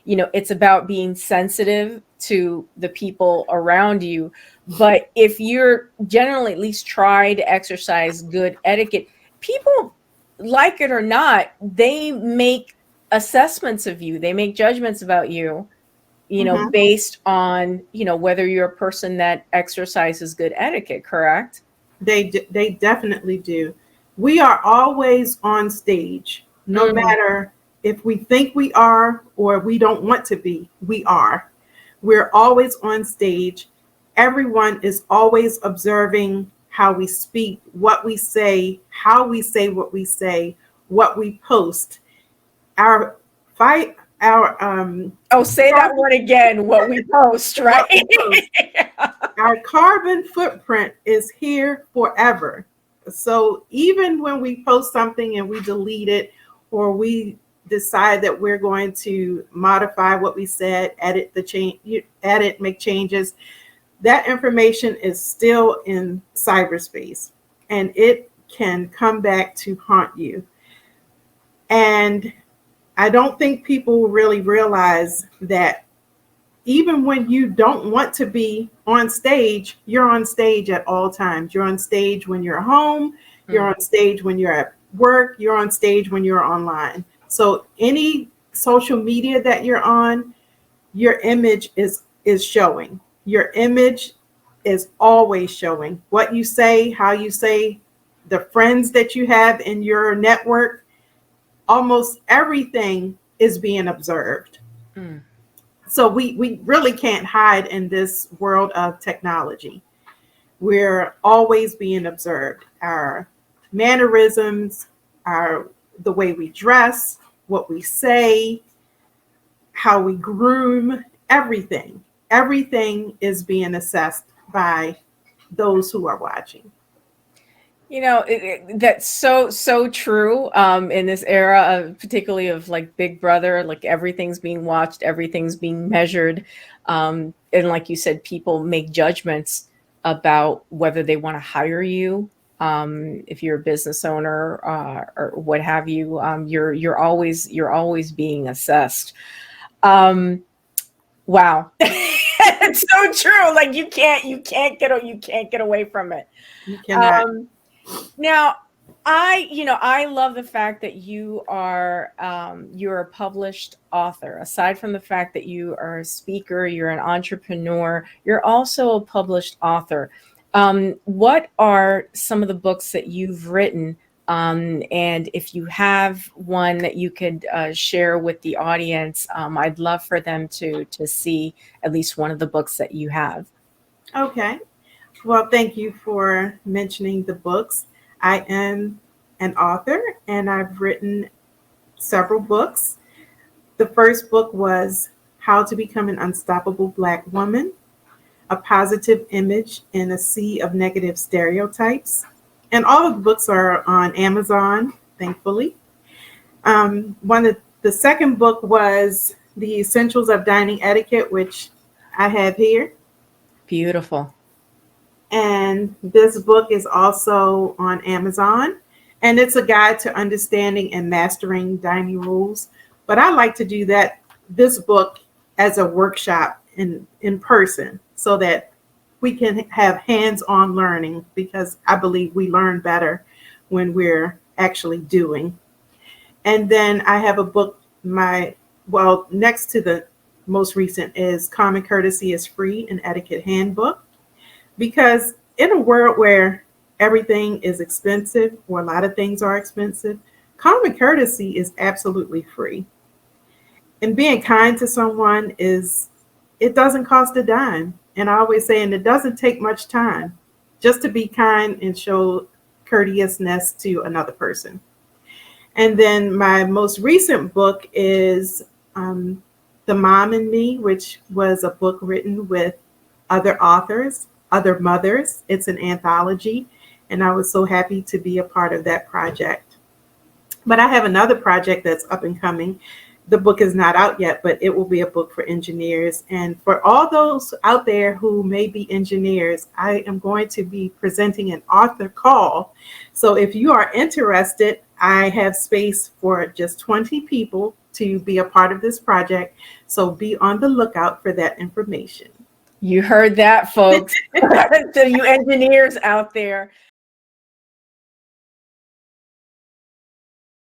it's about being sensitive to the people around you. But if you're generally at least try to exercise good etiquette, people, like it or not, they make assessments of you. They make judgments about you, Mm-hmm. based on, whether you're a person that exercises good etiquette, correct? They definitely do. We are always on stage, no Mm, matter if we think we are or we don't want to be. We are. We're always on stage. Everyone is always observing how we speak, what we say, how we say what we post. Our fight, our oh, say that carbon, word again, what we post, right? what we post. Our carbon footprint is here forever. So even when we post something and we delete it, or we decide that we're going to modify what we said, edit the change, edit, make changes, that information is still in cyberspace and it can come back to haunt you. And I don't think people really realize that even when you don't want to be on stage, you're on stage at all times. You're on stage when you're home, you're Mm. on stage when you're at work, you're on stage when you're online. So any social media that you're on, your image is showing. Your image is always showing. What you say, how you say, the friends that you have in your network, almost everything is being observed. Mm. So we really can't hide in this world of technology. We're always being observed. Our mannerisms, the way we dress, what we say, how we groom, everything. Everything is being assessed by those who are watching. That's so true, in this era of, particularly of like Big Brother, like everything's being watched, everything's being measured, and like you said, people make judgments about whether they want to hire you. If you're a business owner, or what have you, you're always being assessed. Um, wow, it's so true. Like you can't get away from it. You cannot. Um, Now, I love the fact that you're a published author. Aside from the fact that you are a speaker, you're an entrepreneur, you're also a published author. What are some of the books that you've written? And if you have one that you could share with the audience, I'd love for them to see at least one of the books that you have. Okay. Well, thank you for mentioning the books. I am an author and I've written several books. The first book was How to Become an Unstoppable Black Woman, a positive image in a sea of negative stereotypes. And all of the books are on Amazon, thankfully. The second book was The Essentials of Dining Etiquette, which I have here. Beautiful. And this book is also on Amazon. And it's a guide to understanding and mastering dining rules. But I like to do this book as a workshop in person so that we can have hands-on learning, because I believe we learn better when we're actually doing. And then I have a book, next to the most recent is Common Courtesy is Free, an Etiquette Handbook. Because in a world where everything is expensive, or a lot of things are expensive, common courtesy is absolutely free. And being kind to someone it doesn't cost a dime. And I always say, and it doesn't take much time just to be kind and show courteousness to another person. And then my most recent book is The Mom and Me, which was a book written with other authors, other mothers. It's an anthology, and I was so happy to be a part of that project. But I have another project that's up and coming. The book is not out yet, but it will be a book for engineers. And for all those out there who may be engineers, I am going to be presenting an author call. So if you are interested, I have space for just 20 people to be a part of this project. So be on the lookout for that information. You heard that, folks. So you engineers out there,